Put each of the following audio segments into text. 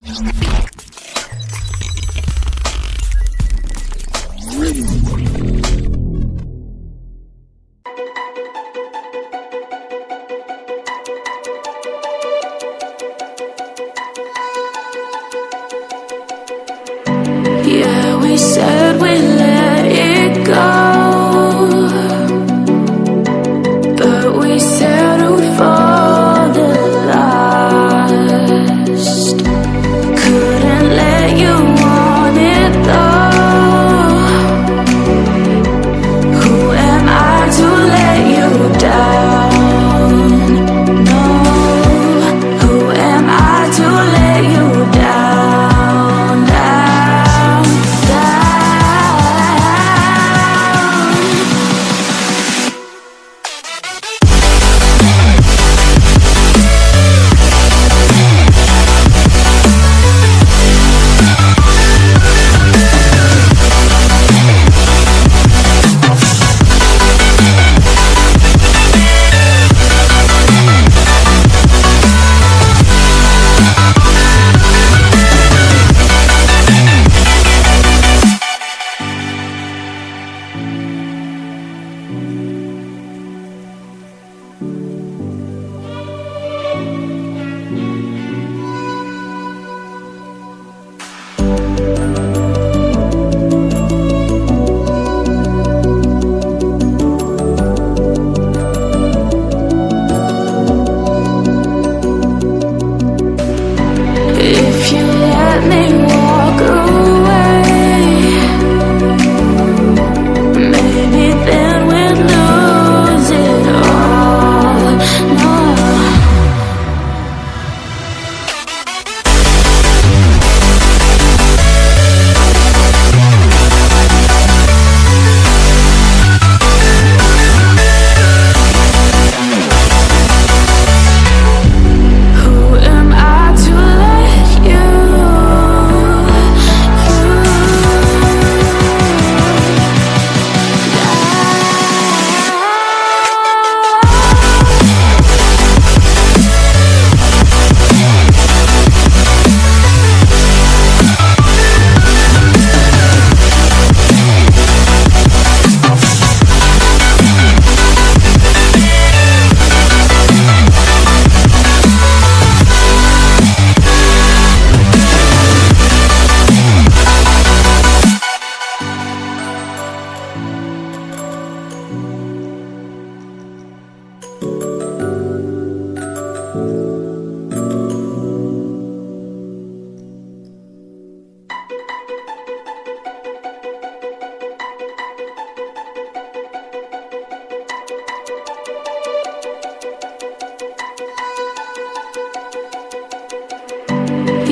Yeah, we said we let it go, but we settled for the last. Couldn't let you want it though. Who am I to let you down? No, who am I to let you down? Down, if you let me walk away, maybe then we'd lose it all. No. Who am I to let you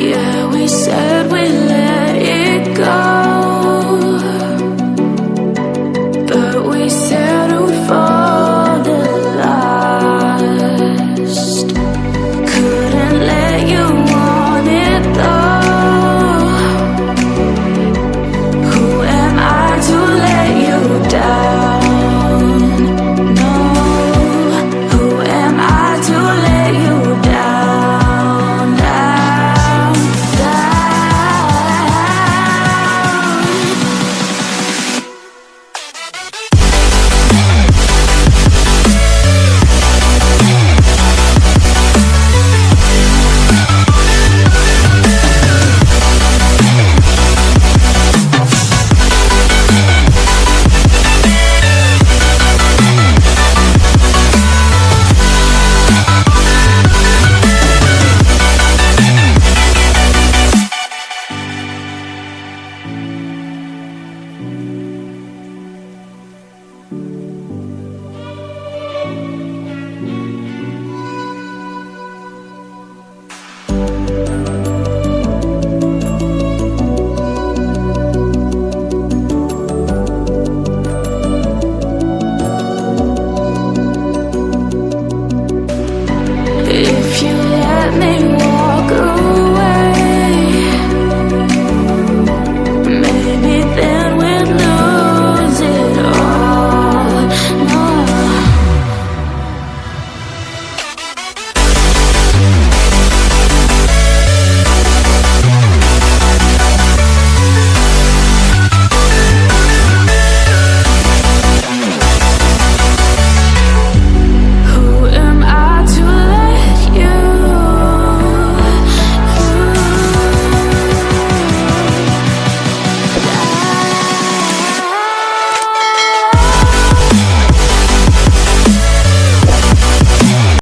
Yeah, we said